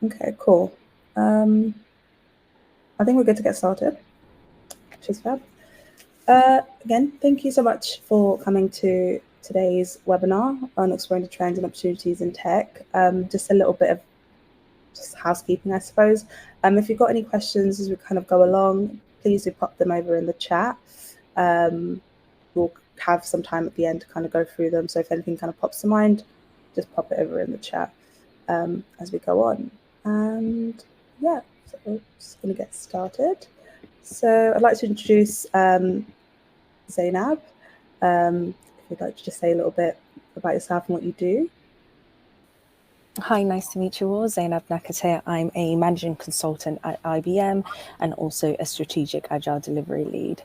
Okay, cool. I think we're good to get started, which is fab. Again, thank you so much for coming to today's webinar on exploring the trends and opportunities in tech. Just a little bit of just housekeeping, I suppose. If you've got any questions as we kind of go along, please do pop them over in the chat. We'll have some time at the end to kind of go through them. So if anything kind of pops to mind, just pop it over in the chat as we go on. And yeah, so we're just going to get started. So I'd like to introduce Zainab. If you'd like to just say a little bit about yourself and what you do. Hi, nice to meet you all. Zainab Nakate. I'm a managing consultant at IBM and also a strategic agile delivery lead.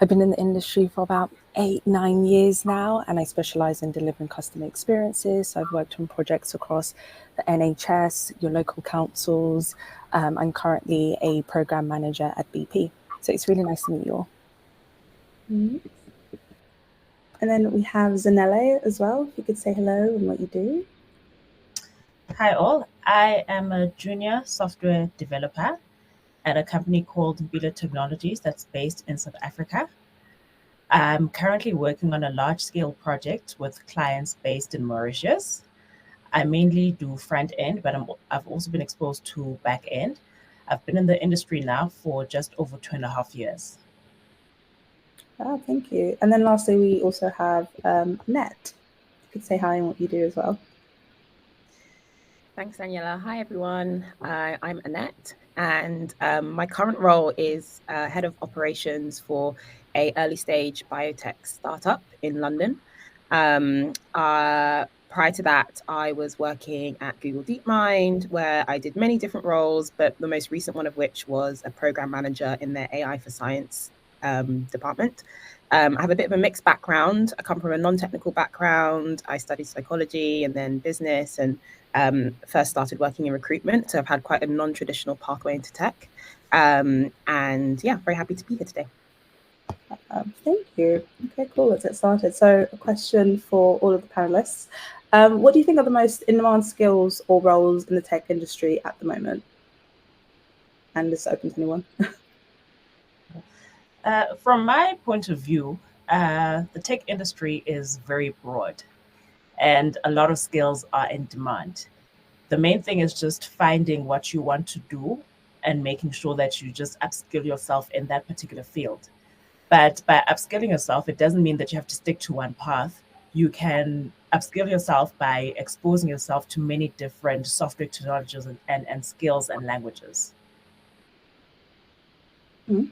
I've been in the industry for about 8-9 years now, and I specialize in delivering customer experiences. So I've worked on projects across the NHS, your local councils. I'm currently a program manager at BP. So it's really nice to meet you all. Mm-hmm. And then we have Zanelle as well. If you could say hello and what you do. Hi all, I am a junior software developer at a company called Mbila Technologies that's based in South Africa. I'm currently working on a large-scale project with clients based in Mauritius. I mainly do front end, but I've also been exposed to back end. I've been in the industry now for just over 2.5 years. Oh, thank you. And then lastly, we also have Annette. You could say hi and what you do as well. Thanks, Daniela. Hi, everyone. I'm Annette, and my current role is head of operations for a early stage biotech startup in London. Prior to that, I was working at Google DeepMind, where I did many different roles, but the most recent one of which was a program manager in their AI for Science department. I have a bit of a mixed background. I come from a non-technical background. I studied psychology and then business, and first started working in recruitment. So I've had quite a non-traditional pathway into tech. And yeah, very happy to be here today. Thank you. Okay, cool. Let's get started. So a question for all of the panelists. What do you think are the most in-demand skills or roles in the tech industry at the moment? And this is open to anyone. From my point of view, the tech industry is very broad and a lot of skills are in demand. The main thing is just finding what you want to do and making sure that you just upskill yourself in that particular field. But by upskilling yourself, it doesn't mean that you have to stick to one path. You can upskill yourself by exposing yourself to many different software technologies and skills and languages. Mm-hmm.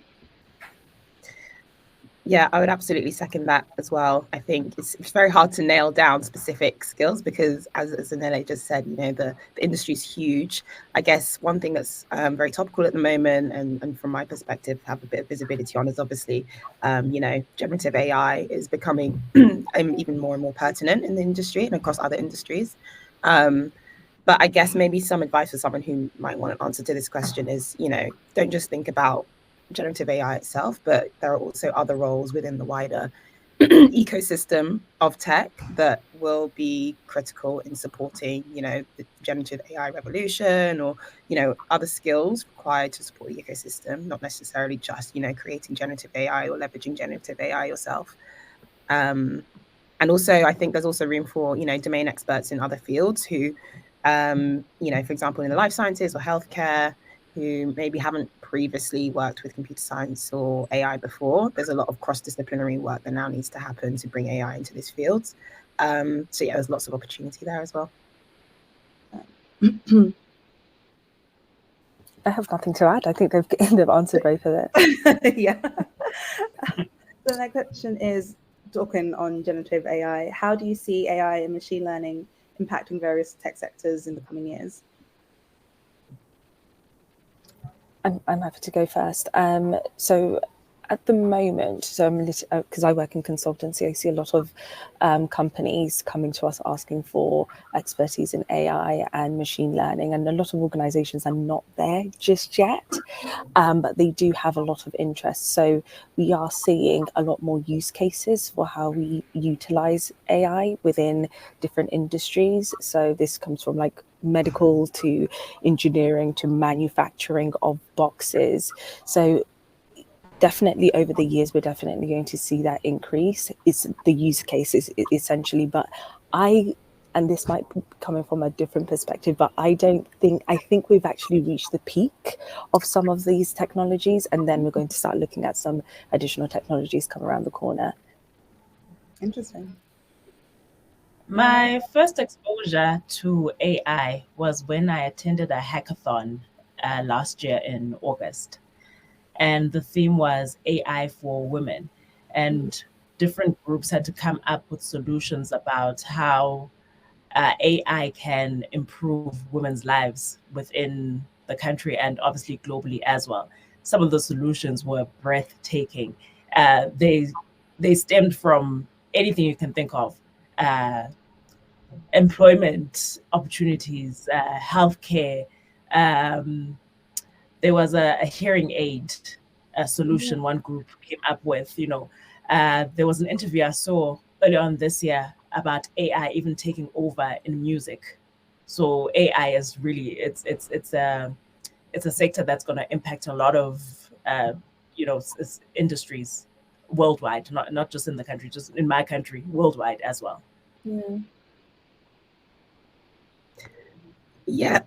Yeah, I would absolutely second that as well. I think it's very hard to nail down specific skills because, as Zanelle just said, the industry is huge. I guess one thing that's very topical at the moment, and from my perspective, have a bit of visibility on, is obviously, generative AI is becoming even more and more pertinent in the industry and across other industries. But I guess maybe some advice for someone who might want an answer to this question is, don't just think about generative AI itself, but there are also other roles within the wider ecosystem of tech that will be critical in supporting, the generative AI revolution, or, other skills required to support the ecosystem, not necessarily just, creating generative AI or leveraging generative AI yourself. And also, I think there's also room for, domain experts in other fields who, for example, in the life sciences or healthcare, who maybe haven't previously worked with computer science or AI before. There's a lot of cross-disciplinary work that now needs to happen to bring AI into these fields. So yeah, there's lots of opportunity there as well. I have nothing to add. I think they've answered both of it. Yeah. The next question is, talking on generative AI, how do you see AI and machine learning impacting various tech sectors in the coming years? I'm happy to go first. So at the moment, so I'm because I work in consultancy, I see a lot of companies coming to us asking for expertise in AI and machine learning, and a lot of organizations are not there just yet, but they do have a lot of interest. So we are seeing a lot more use cases for how we utilize AI within different industries. So this comes from like medical to engineering to manufacturing of boxes. So definitely over the years, we're definitely going to see that increase. It's the use cases essentially, but and this might be coming from a different perspective, but I think we've actually reached the peak of some of these technologies, and then we're going to start looking at some additional technologies come around the corner. Interesting. My first exposure to AI was when I attended a hackathon last year in August. And the theme was AI for women. And different groups had to come up with solutions about how AI can improve women's lives within the country and obviously globally as well. Some of the solutions were breathtaking. They stemmed from anything you can think of. Employment opportunities, healthcare. There was a hearing aid solution one group came up with. There was an interview I saw earlier on this year about AI even taking over in music. So AI is really it's a sector that's going to impact a lot of industries worldwide, not just in the country, just in my country, worldwide as well. Yeah,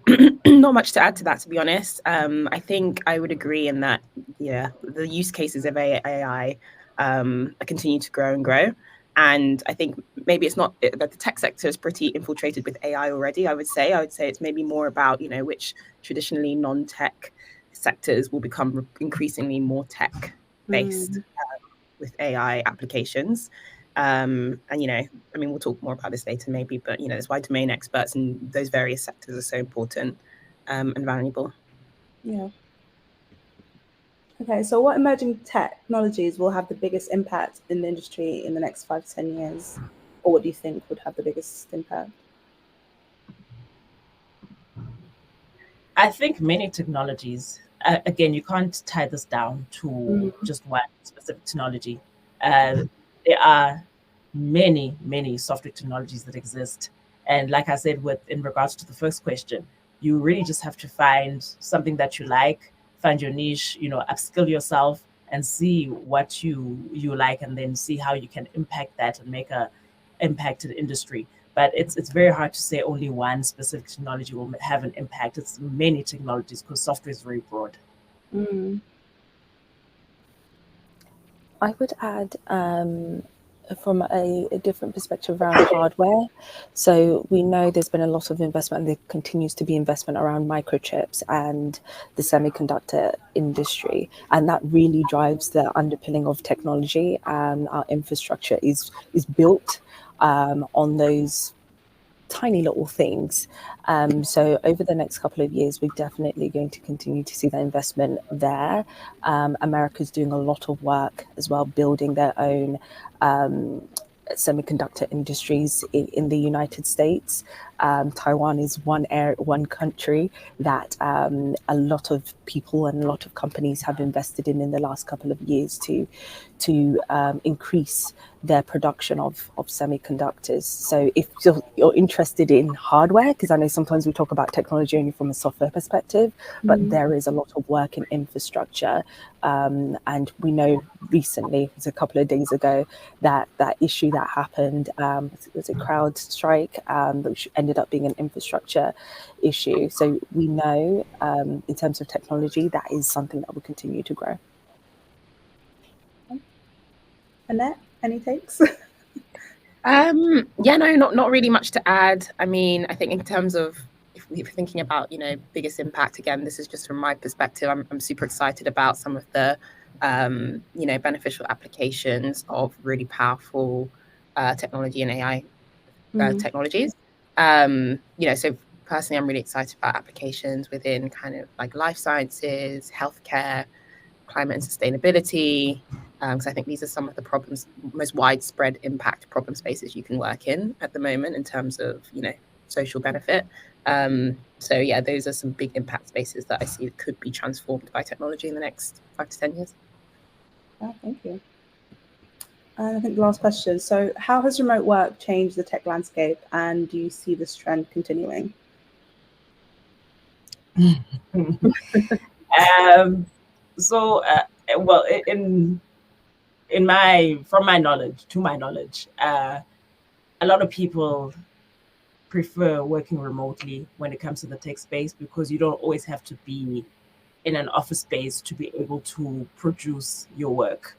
not much to add to that, to be honest. I think I would agree in that, the use cases of AI continue to grow and grow. And I think maybe it's not that the tech sector is pretty infiltrated with AI already. I would say it's maybe more about, which traditionally non-tech sectors will become increasingly more tech based with AI applications. And, we'll talk more about this later maybe, but, that's why domain experts in those various sectors are so important and valuable. Yeah. Okay, so what emerging technologies will have the biggest impact in the industry in the next 5 to 10 years? Or what do you think would have the biggest impact? I think many technologies, again, you can't tie this down to just one specific technology. There are many, many software technologies that exist. And like I said, in regards to the first question, you really just have to find something that you like, find your niche, upskill yourself and see what you like, and then see how you can impact that and make a impact to the industry. But it's very hard to say only one specific technology will have an impact. It's many technologies because software is very broad. I would add from a different perspective around hardware. So we know there's been a lot of investment, and there continues to be investment around microchips and the semiconductor industry. And that really drives the underpinning of technology, and our infrastructure is built on those tiny little things. So over the next couple of years, we're definitely going to continue to see that investment there. America's doing a lot of work as well, building their own semiconductor industries in the United States. Taiwan is one country that a lot of people and a lot of companies have invested in the last couple of years to increase their production of semiconductors. So if you're interested in hardware, because I know sometimes we talk about technology only from a software perspective, but there is a lot of work in infrastructure. And we know recently, it was a couple of days ago, that issue that happened, was a CrowdStrike, which ended up being an infrastructure issue. So we know in terms of technology, that is something that will continue to grow. Annette, any takes? Not really much to add. I mean, I think in terms of if we're thinking about, biggest impact, again, this is just from my perspective. I'm super excited about some of the, beneficial applications of really powerful technology and AI technologies. So personally, I'm really excited about applications within kind of like life sciences, healthcare, climate and sustainability, because I think these are some of the problems, most widespread impact problem spaces you can work in at the moment in terms of, social benefit. So yeah, those are some big impact spaces that I see that could be transformed by technology in the next 5 to 10 years. Oh, thank you. And I think the last question. So how has remote work changed the tech landscape, and do you see this trend continuing? Well, from my knowledge, to my knowledge, a lot of people prefer working remotely when it comes to the tech space, because you don't always have to be in an office space to be able to produce your work.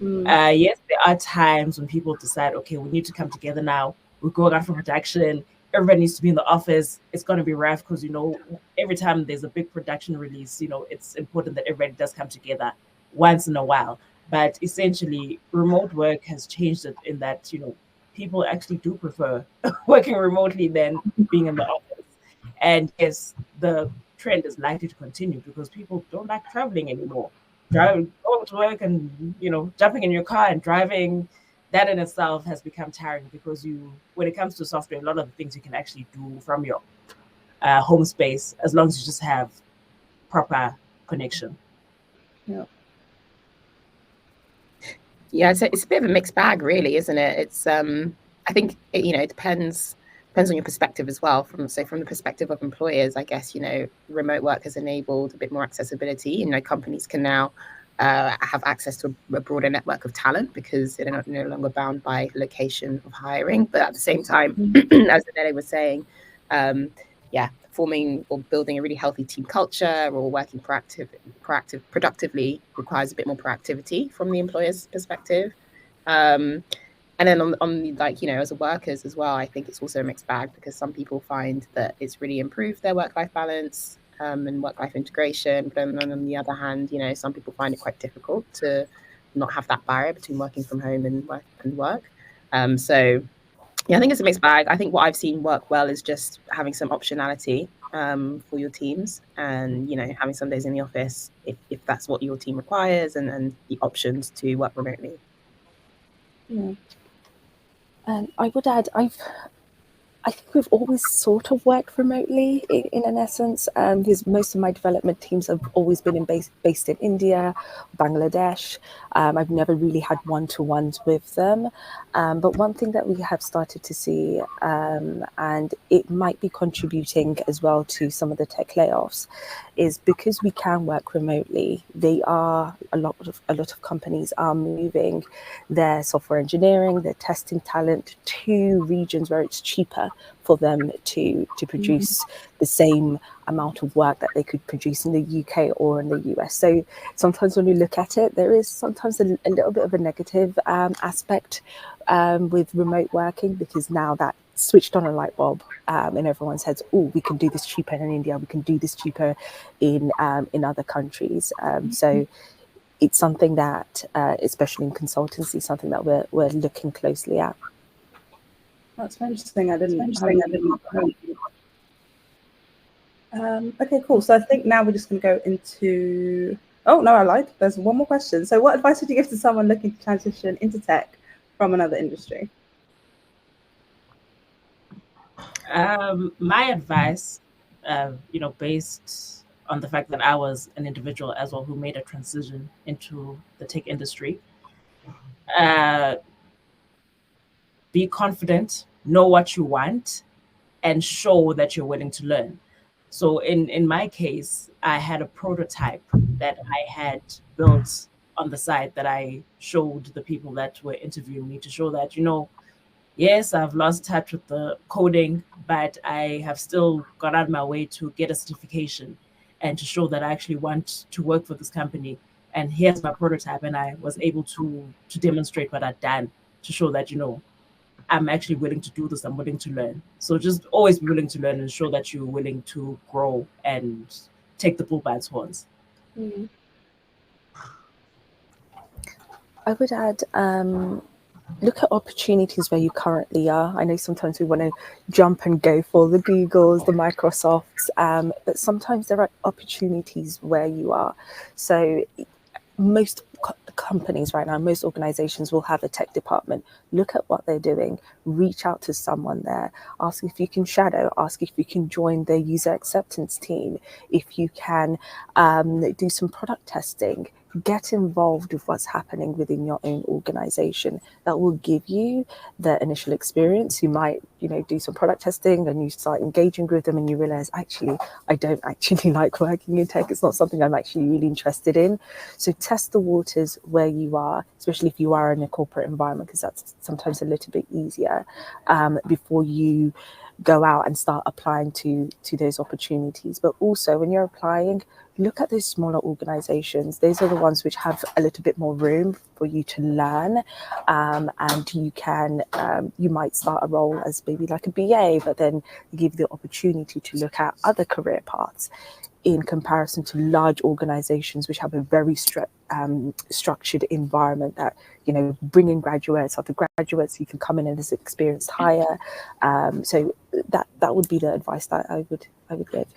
Yes, there are times when people decide, okay, we need to come together now. We're going out for production. Everybody needs to be in the office. It's going to be rough because, every time there's a big production release, it's important that everybody does come together once in a while. But essentially, remote work has changed it in that, people actually do prefer working remotely than being in the office. And yes, the trend is likely to continue because people don't like traveling anymore. Going to work and, jumping in your car and driving, that in itself has become tiring because when it comes to software, a lot of the things you can actually do from your home space, as long as you just have proper connection. Yeah, it's a bit of a mixed bag, really, isn't it? It's I think it depends on your perspective as well. From the perspective of employers, I guess remote work has enabled a bit more accessibility. Companies can now have access to a broader network of talent because they're no longer bound by location of hiring. But at the same time, as Anele was saying, forming or building a really healthy team culture or working productively requires a bit more proactivity from the employer's perspective. And then on as a workers as well, I think it's also a mixed bag because some people find that it's really improved their work-life balance and work-life integration. But then on the other hand, some people find it quite difficult to not have that barrier between working from home and work. So yeah, I think it's a mixed bag. I think what I've seen work well is just having some optionality for your teams and, having some days in the office if that's what your team requires and the options to work remotely. Yeah. And I would add, I think we've always sort of worked remotely in an essence, because most of my development teams have always been based in India, Bangladesh. I've never really had one-to-ones with them. But one thing that we have started to see, and it might be contributing as well to some of the tech layoffs, is because we can work remotely, a lot of companies are moving their software engineering, their testing talent to regions where it's cheaper for them to produce the same amount of work that they could produce in the UK or in the US. So sometimes when you look at it, there is sometimes a little bit of a negative aspect with remote working, because now that switched on a light bulb in everyone's heads. Oh, we can do this cheaper in India. We can do this cheaper in other countries. So it's something that, especially in consultancy, something that we're looking closely at. That's very interesting. I didn't. Okay, cool. So I think now we're just going to go into. Oh no, I lied. There's one more question. So, what advice would you give to someone looking to transition into tech from another industry? My advice, based on the fact that I was an individual as well who made a transition into the tech industry, be confident, know what you want, and show that you're willing to learn. So in my case, I had a prototype that I had built on the side that I showed the people that were interviewing me to show that, yes, I've lost touch with the coding, but I have still gone out of my way to get a certification and to show that I actually want to work for this company. And here's my prototype. And I was able to demonstrate what I'd done to show that, I'm actually willing to do this. I'm willing to learn. So just always be willing to learn and show that you're willing to grow and take the bull by its horns. Mm. I would add, look at opportunities where you currently are. I know sometimes we want to jump and go for the Googles, the Microsofts, but sometimes there are opportunities where you are. So most companies right now, most organizations will have a tech department. Look at what they're doing, reach out to someone there, ask if you can shadow, ask if you can join their user acceptance team, if you can do some product testing, get involved with what's happening within your own organization. That will give you the initial experience. You might, do some product testing and you start engaging with them and you realize, actually, I don't actually like working in tech. It's not something I'm actually really interested in. So test the waters where you are, especially if you are in a corporate environment, because that's sometimes a little bit easier before you go out and start applying to those opportunities. But also when you're applying, look at those smaller organizations. Those are the ones which have a little bit more room for you to learn. And you might start a role as maybe like a BA, but then give you the opportunity to look at other career paths in comparison to large organizations which have a very structured environment that, bring in graduates. After graduates, you can come in as experienced hire. So that would be the advice that I would give.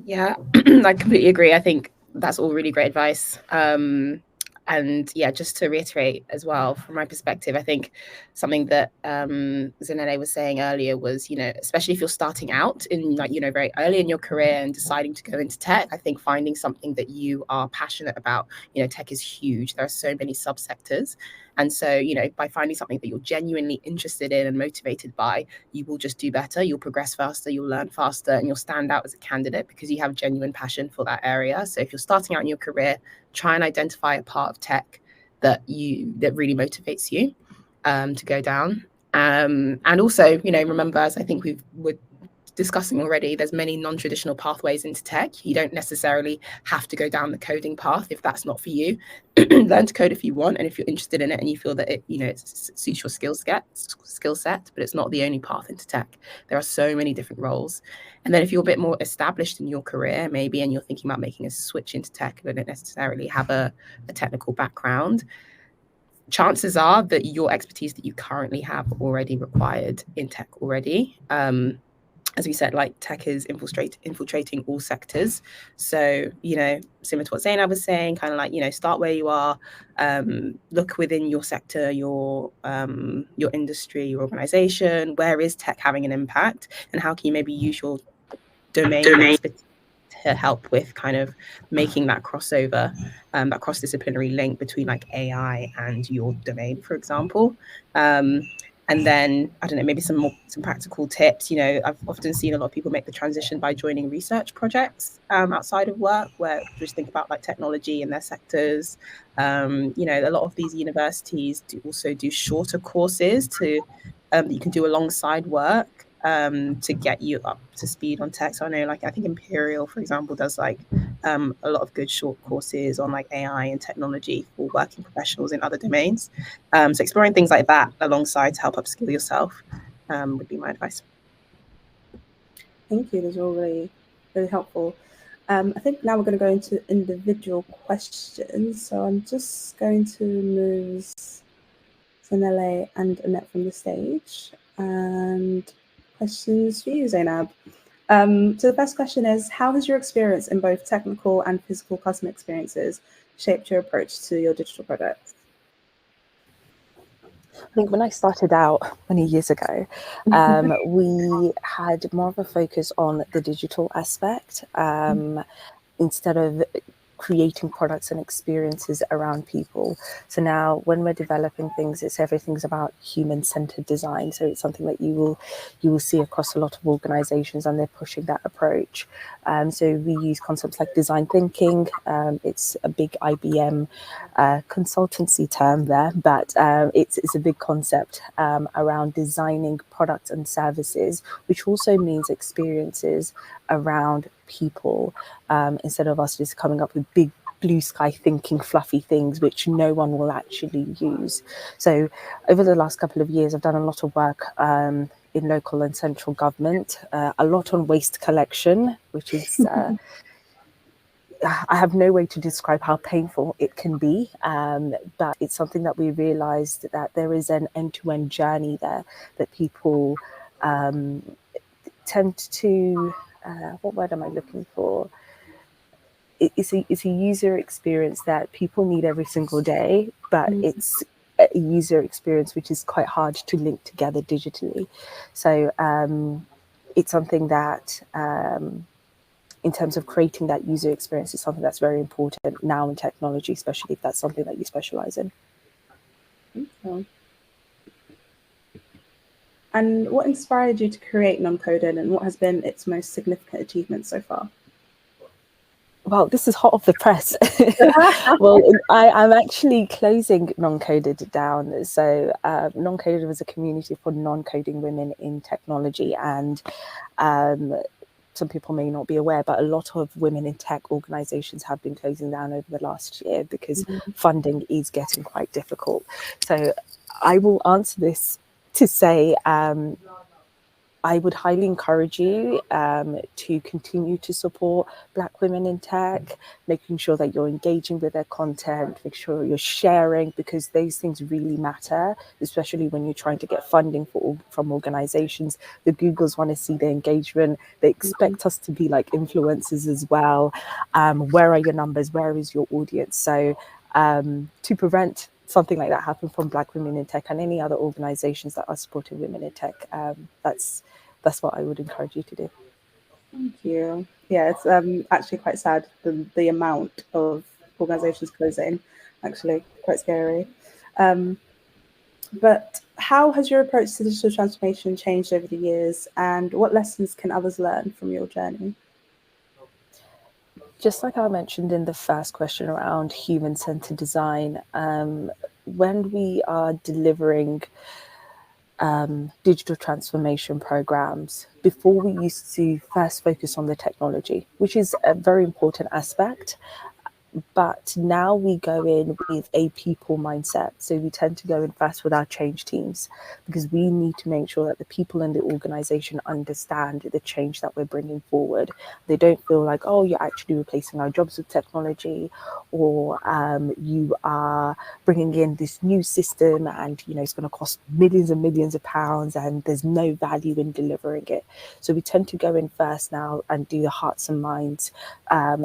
Yeah, I completely agree. I think that's all really great advice. And yeah, just to reiterate as well, from my perspective, I think something that Zanele was saying earlier was, especially if you're starting out in very early in your career and deciding to go into tech, I think finding something that you are passionate about, tech is huge. There are so many subsectors. And so, by finding something that you're genuinely interested in and motivated by, you will just do better, you'll progress faster, you'll learn faster, and you'll stand out as a candidate because you have genuine passion for that area. So if you're starting out in your career, try and identify a part of tech that really motivates you to go down. And also, remember, as I think we're discussing already, there's many non-traditional pathways into tech. You don't necessarily have to go down the coding path if that's not for you. Learn to code if you want, and if you're interested in it and you feel that it suits your skill set, but it's not the only path into tech. There are so many different roles. And then if you're a bit more established in your career, maybe, and you're thinking about making a switch into tech, but don't necessarily have a technical background, chances are that your expertise that you currently have already required in tech already. As we said, like, tech is infiltrating all sectors. So, similar to what Zainab was saying, kind of like, start where you are, look within your sector, your industry, your organization. Where is tech having an impact, and how can you maybe use your domain expertise to help with kind of making that crossover, that cross-disciplinary link between like AI and your domain, for example. And then, I don't know, maybe some practical tips. I've often seen a lot of people make the transition by joining research projects outside of work, where just think about like technology in their sectors. A lot of these universities also do shorter courses that you can do alongside work to get you up to speed on tech. So I know, I think Imperial, for example, does a lot of good short courses on like AI and technology for working professionals in other domains. So exploring things like that alongside to help upskill yourself would be my advice. Thank you. Those are all really, really helpful. I think now we're going to go into individual questions. So I'm just going to move Zanele and Annette from the stage. And questions for you, Zainab. So the first question is, how has your experience in both technical and physical customer experiences shaped your approach to your digital products? I think when I started out many years ago, we had more of a focus on the digital aspect instead of creating products and experiences around people. So now when we're developing things, everything's about human-centered design. So it's something that you will see across a lot of organizations, and they're pushing that approach. So we use concepts like design thinking. It's a big IBM consultancy term there, but it's a big concept around designing products and services, which also means experiences around people, instead of us just coming up with big blue sky thinking fluffy things which no one will actually use. So over the last couple of years, I've done a lot of work in local and central government, a lot on waste collection, which is I have no way to describe how painful it can be, but it's something that we realized that there is an end-to-end journey there that people tend to, what word am I looking for? it's a user experience that people need every single day, but it's a user experience which is quite hard to link together digitally. So it's something that in terms of creating that user experience is something that's very important now in technology, especially if that's something that you specialize in. Okay. And what inspired you to create Non-Coded, and what has been its most significant achievement so far? Well, this is hot off the press. Well, I'm actually closing Non-Coded down. So Non-Coded was a community for non-coding women in technology, and some people may not be aware, but a lot of women in tech organizations have been closing down over the last year because funding is getting quite difficult. So I will answer this to say I would highly encourage you to continue to support Black women in tech, making sure that you're engaging with their content, make sure you're sharing, because those things really matter, especially when you're trying to get funding from organizations. The Googles want to see the engagement. They expect us to be like influencers as well. Where are your numbers? Where is your audience? So to prevent something like that happen from Black women in tech and any other organizations that are supporting women in tech, that's what I would encourage you to do. Thank you. Yeah, it's actually quite sad, the amount of organizations closing, actually quite scary. But how has your approach to digital transformation changed over the years, and what lessons can others learn from your journey? Just like I mentioned in the first question around human-centered design, when we are delivering digital transformation programs, before we used to first focus on the technology, which is a very important aspect. But now we go in with a people mindset. So we tend to go in first with our change teams, because we need to make sure that the people in the organization understand the change that we're bringing forward. They don't feel like, oh, you're actually replacing our jobs with technology, or you are bringing in this new system and, you know, it's going to cost millions and millions of pounds and there's no value in delivering it. So we tend to go in first now and do the hearts and minds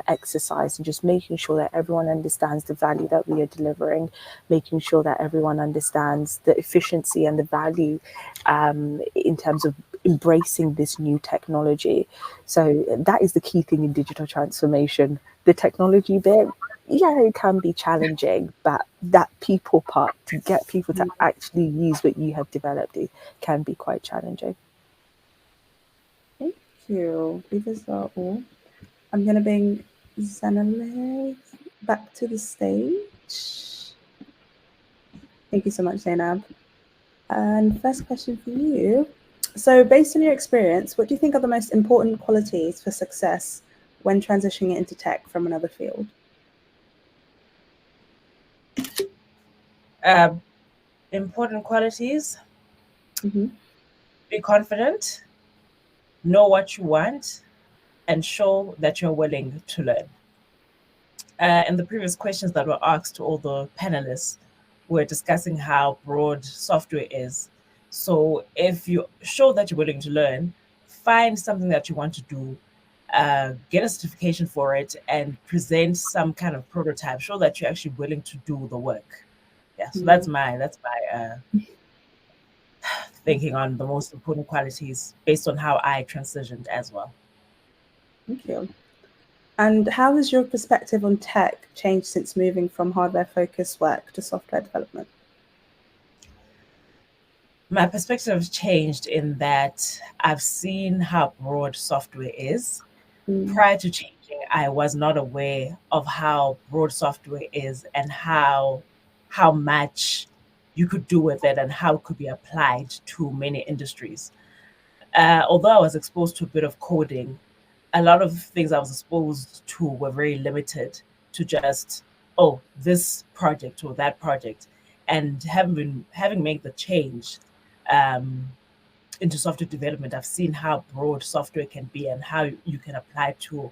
exercise, and just making sure that everyone understands the value that we are delivering, making sure that everyone understands the efficiency and the value in terms of embracing this new technology. So that is the key thing in digital transformation. The technology bit, yeah, it can be challenging, but that people part, to get people to actually use what you have developed, it can be quite challenging. Thank you. These are all. I'm going to bring Zanale back to the stage. Thank you so much, Zainab. And first question for you. So based on your experience, what do you think are the most important qualities for success when transitioning into tech from another field? Important qualities: Mm-hmm. be confident, know what you want, and show that you're willing to learn. In the previous questions that were asked to all the panelists, we're discussing how broad software is. So if you show that you're willing to learn, find something that you want to do, get a certification for it, and present some kind of prototype. Show that you're actually willing to do the work. Yeah, so that's my thinking on the most important qualities based on how I transitioned as well. Thank you. And how has your perspective on tech changed since moving from hardware-focused work to software development? My perspective has changed in that I've seen how broad software is. Prior to changing, I was not aware of how broad software is and how much you could do with it and how it could be applied to many industries. Although I was exposed to a bit of coding, a lot of things I was exposed to were very limited to just, oh, this project or that project. And having made the change into software development, I've seen how broad software can be and how you can apply to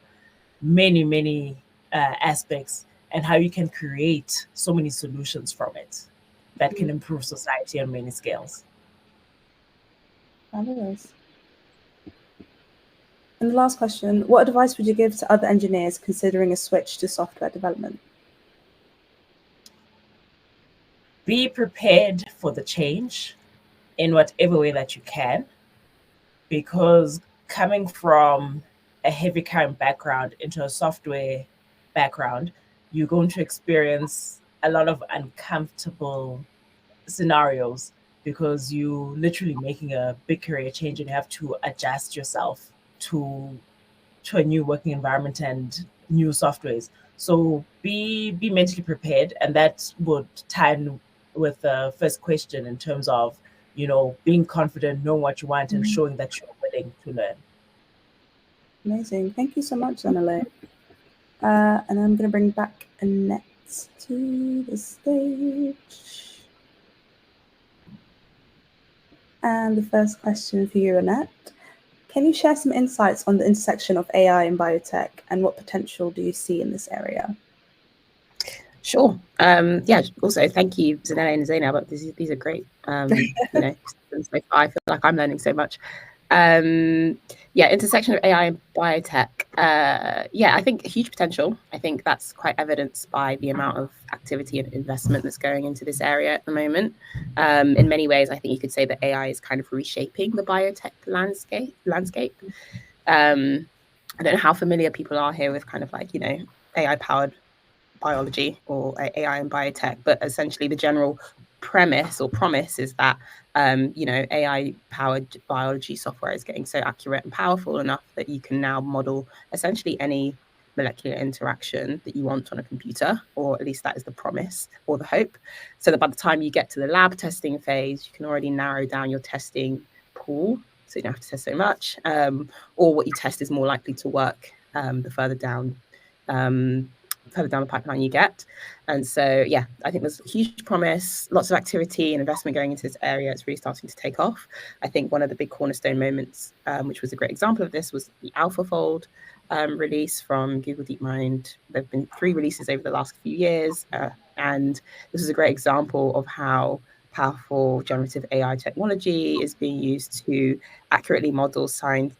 many aspects, and how you can create so many solutions from it that can improve society on many scales. Fabulous. And the last question, what advice would you give to other engineers considering a switch to software development? Be prepared for the change in whatever way that you can, because coming from a heavy current background into a software background, you're going to experience a lot of uncomfortable scenarios, because you literally making a big career change and you have to adjust yourself to a new working environment and new softwares. So be mentally prepared, and that would tie in with the first question in terms of, being confident, knowing what you want, and showing that you're willing to learn. Amazing. Thank you so much, Zanele. And I'm going to bring back Annette to the stage. And the first question for you, Annette. Can you share some insights on the intersection of AI and biotech, and what potential do you see in this area? Sure. Also, thank you, Zanele and Zainab. These are great. So I feel like I'm learning so much. Intersection of AI and biotech. I think huge potential. I think that's quite evidenced by the amount of activity and investment that's going into this area at the moment. In many ways, I think you could say that AI is kind of reshaping the biotech landscape. I don't know how familiar people are here with kind of like, AI-powered biology or AI and biotech, but essentially the general premise or promise is that AI-powered biology software is getting so accurate and powerful enough that you can now model essentially any molecular interaction that you want on a computer, or at least that is the promise or the hope. So that by the time you get to the lab testing phase, you can already narrow down your testing pool, so you don't have to test so much, or what you test is more likely to work the further down the pipeline you get. And so, I think there's huge promise, lots of activity and investment going into this area. It's really starting to take off. I think one of the big cornerstone moments, which was a great example of this, was the AlphaFold release from Google DeepMind. There have been 3 releases over the last few years, and this is a great example of how powerful generative AI technology is being used to accurately model science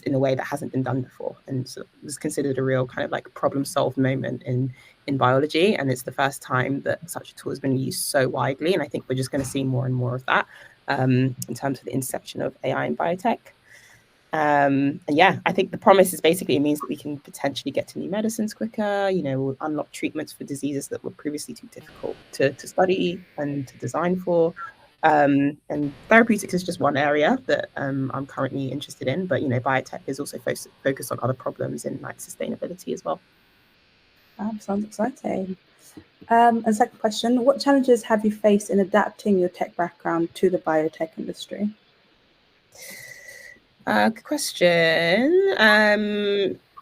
in a way that hasn't been done before, and so it was considered a real kind of like problem solved moment in biology, and it's the first time that such a tool has been used so widely, and I think we're just going to see more and more of that in terms of the intersection of AI and biotech. I think the promise is basically it means that we can potentially get to new medicines quicker, we'll unlock treatments for diseases that were previously too difficult to study and to design for. And therapeutics is just one area that I'm currently interested in, but biotech is also focused on other problems in like sustainability as well. Sounds exciting. And second question, what challenges have you faced in adapting your tech background to the biotech industry? Good question.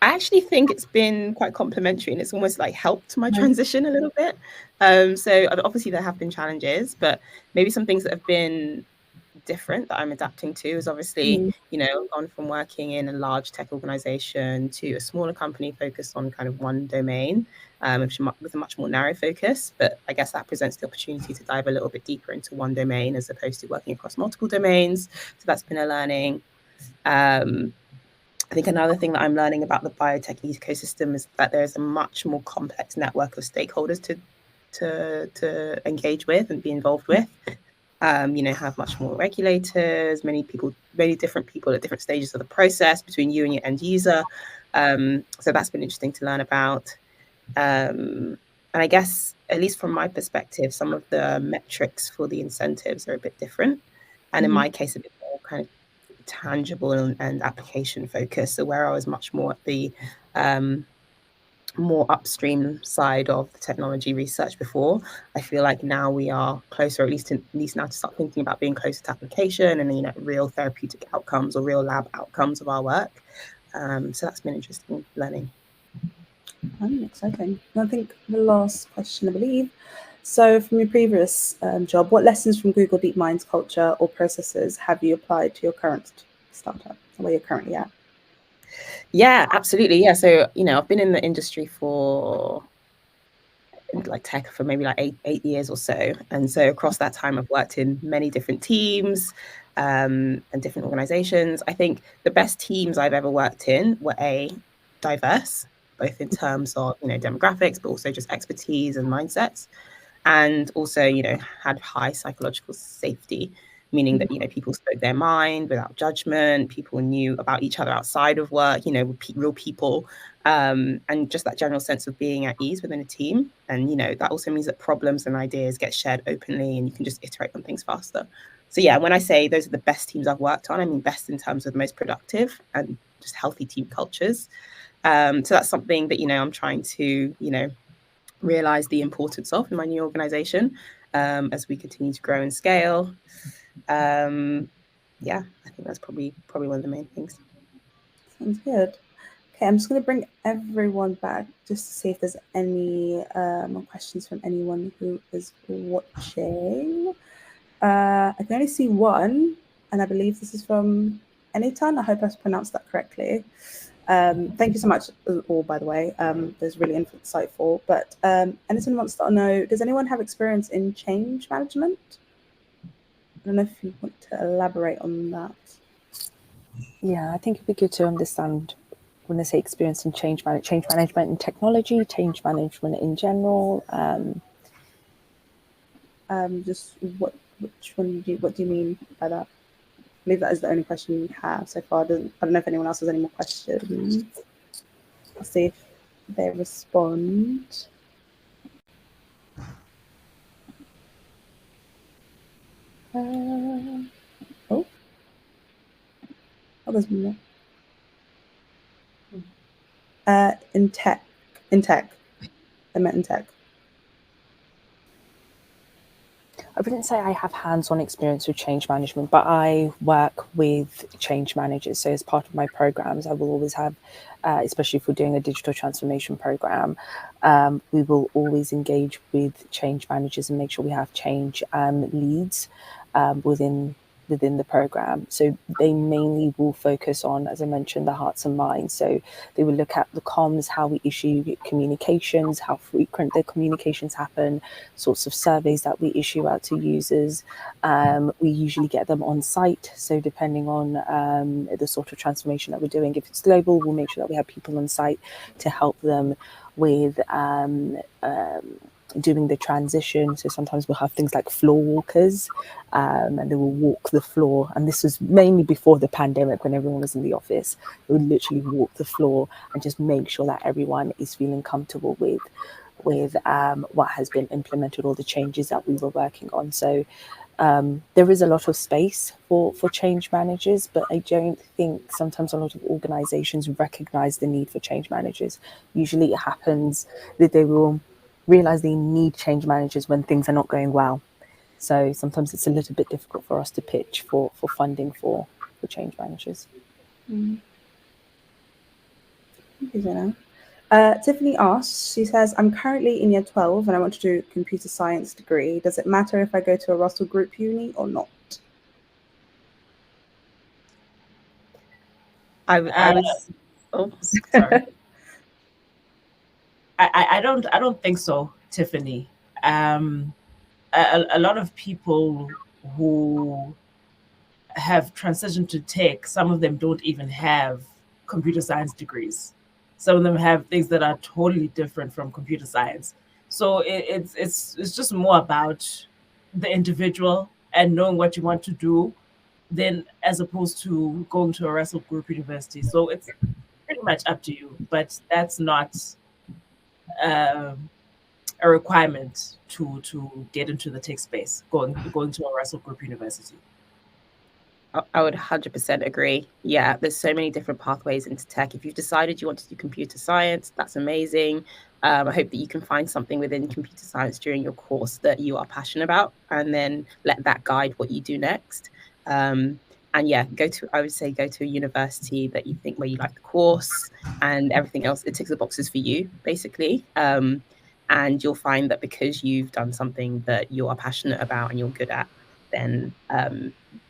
I actually think it's been quite complementary, and it's almost like helped my transition a little bit. So obviously there have been challenges, but maybe some things that have been different that I'm adapting to is obviously, gone from working in a large tech organization to a smaller company focused on kind of one domain, with a much more narrow focus. But I guess that presents the opportunity to dive a little bit deeper into one domain as opposed to working across multiple domains. So that's been a learning. I think another thing that I'm learning about the biotech ecosystem is that there's a much more complex network of stakeholders to engage with and be involved with. Have much more regulators, many different people at different stages of the process between you and your end user. So that's been interesting to learn about. And I guess, at least from my perspective, some of the metrics for the incentives are a bit different. And in my case, a bit more kind of tangible and application focused. So where I was much more at the more upstream side of the technology research before, I feel like now we are closer, at least now, to start thinking about being closer to application and real therapeutic outcomes or real lab outcomes of our work. So that's been interesting learning. Exciting. I think the last question, I believe. So from your previous job, what lessons from Google DeepMind's culture or processes have you applied to your current startup, where you're currently at? Yeah, absolutely. Yeah. So, I've been in the industry for like tech for maybe like eight years or so. And so across that time, I've worked in many different teams. and different organizations. I think the best teams I've ever worked in were diverse, both in terms of, demographics, but also just expertise and mindsets. And also, had high psychological safety, meaning that, people spoke their mind without judgment. People knew about each other outside of work, real people, and just that general sense of being at ease within a team. And, that also means that problems and ideas get shared openly and you can just iterate on things faster. So yeah, when I say those are the best teams I've worked on, I mean best in terms of most productive and just healthy team cultures. So that's something that, I'm trying to, realize the importance of in my new organization as we continue to grow and scale. Yeah, I think that's probably one of the main things. Sounds good. Okay, I'm just going to bring everyone back just to see if there's any more questions from anyone who is watching. I can only see one, and I believe this is from Anytan. I hope I pronounced that correctly. Thank you so much, all, by the way. That's really insightful. But Anytan wants to know, does anyone have experience in change management? I don't know if you want to elaborate on that. Yeah, I think it'd be good to understand when they say experience in change management in technology, change management in general. Just what do you mean by that? I believe that is the only question we have so far. I don't know if anyone else has any more questions. I'll see if they respond. There's more. In tech. I meant in tech. I wouldn't say I have hands-on experience with change management, but I work with change managers. So as part of my programs, I will always have, especially if we're doing a digital transformation program, we will always engage with change managers and make sure we have change leads within the program. So they mainly will focus on, as I mentioned, the hearts and minds. So they will look at the comms, how we issue communications, how frequent the communications happen, sorts of surveys that we issue out to users. We usually get them on site. So depending on the sort of transformation that we're doing, if it's global, we'll make sure that we have people on site to help them with doing the transition. So sometimes we'll have things like floor walkers, and they will walk the floor. And this was mainly before the pandemic when everyone was in the office. They would literally walk the floor and just make sure that everyone is feeling comfortable with what has been implemented, all the changes that we were working on. So there is a lot of space for change managers, but I don't think sometimes a lot of organizations recognize the need for change managers. Usually it happens that they will realize they need change managers when things are not going well. So sometimes it's a little bit difficult for us to pitch for funding for change managers. Thank you, Zena. Tiffany asks, she says, I'm currently in year 12 and I want to do a computer science degree. Does it matter if I go to a Russell Group uni or not? I was sorry. I don't think so, Tiffany. A lot of people who have transitioned to tech, some of them don't even have computer science degrees. Some of them have things that are totally different from computer science. So it's just more about the individual and knowing what you want to do, then as opposed to going to a Russell Group university. So it's pretty much up to you, but that's not a requirement to get into the tech space, going to a Russell Group university. I would 100% agree. Yeah, there's so many different pathways into tech. If you've decided you want to do computer science, that's amazing. I hope that you can find something within computer science during your course that you are passionate about, and then let that guide what you do next. And yeah, I would say go to a university that you think where you like the course and everything else. It ticks the boxes for you, basically. And you'll find that because you've done something that you are passionate about and you're good at, then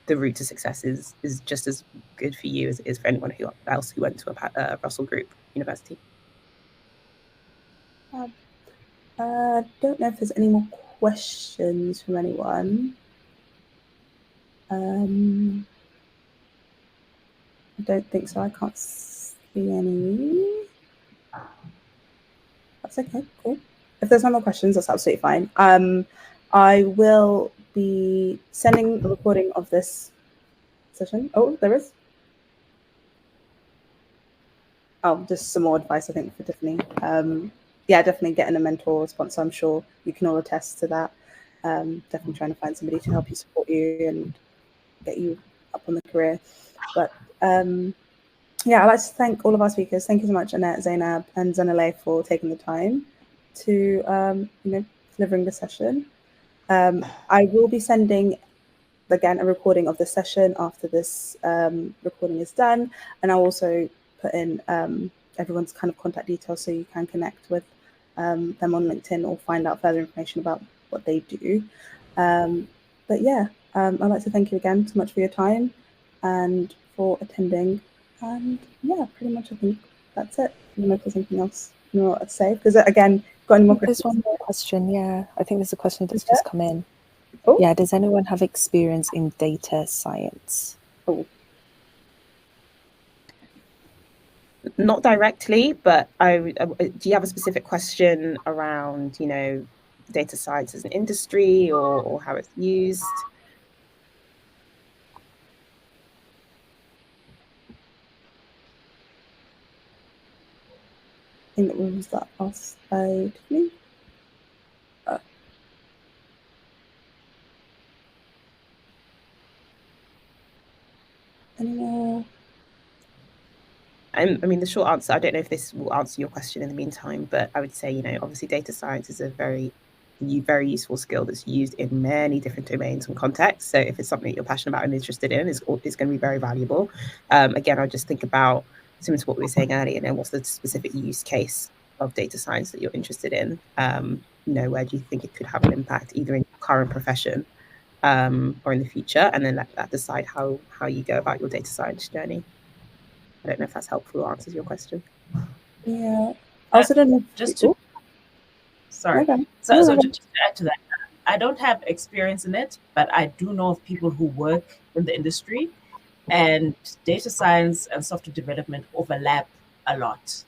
the route to success is just as good for you as it is for anyone else who went to a Russell Group university. I don't know if there's any more questions from anyone. I don't think so. I can't see any. That's okay, cool. If there's no more questions, that's absolutely fine. I will be sending a recording of this session. Oh, there is. Oh, just some more advice, I think, for Tiffany. Yeah, definitely getting a mentor or sponsor. I'm sure you can all attest to that. Definitely trying to find somebody to help you, support you, and get you up on the career. But yeah, I'd like to thank all of our speakers. Thank you so much, Annette, Zainab, and Zanale, for taking the time to delivering the session. I will be sending again a recording of the session after this recording is done, and I'll also put in everyone's kind of contact details so you can connect with them on LinkedIn or find out further information about what they do. But yeah, I'd like to thank you again so much for your time and for attending. And yeah, pretty much I think that's it. I don't know if there's anything else you want to say, because again, got any more questions? There's one more question. Yeah, I think there's a question that's just come in. Oh. Yeah, does anyone have experience in data science? Oh. Not directly, but do you have a specific question around, data science as an industry or how it's used? I think that was that asked by Tiffany. Any more? I mean, the short answer, I don't know if this will answer your question in the meantime, but I would say, obviously data science is a very useful skill that's used in many different domains and contexts. So if it's something that you're passionate about and interested in, it's going to be very valuable. Again, I just think about, similar to what we were saying earlier, what's the specific use case of data science that you're interested in? Where do you think it could have an impact, either in your current profession or in the future? And then let that decide how you go about your data science journey. I don't know if that's helpful or answers your question. Yeah. I also don't know. Just to, sorry. Okay. So just to add to that, I don't have experience in it, but I do know of people who work in the industry, and data science and software development overlap a lot.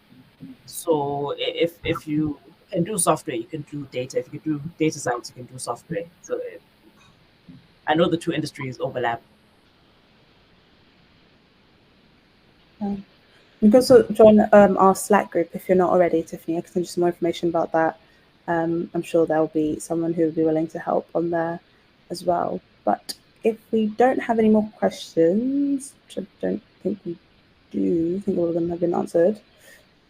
So if you can do software, you can do data. If you can do data science, you can do software. So I know the two industries overlap. You can also join our Slack group if you're not already, Tiffany. I can send you some more information about that. I'm sure there'll be someone who will be willing to help on there as well. But if we don't have any more questions, which I don't think we do, I think all of them have been answered.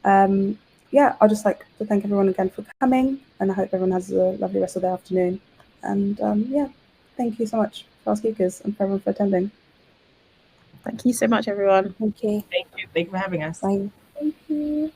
Yeah, I'd just like to thank everyone again for coming, and I hope everyone has a lovely rest of their afternoon. And yeah, thank you so much for our speakers and for everyone for attending. Thank you so much, everyone. Thank you. Thank you. Thank you for having us. Bye. Thank you.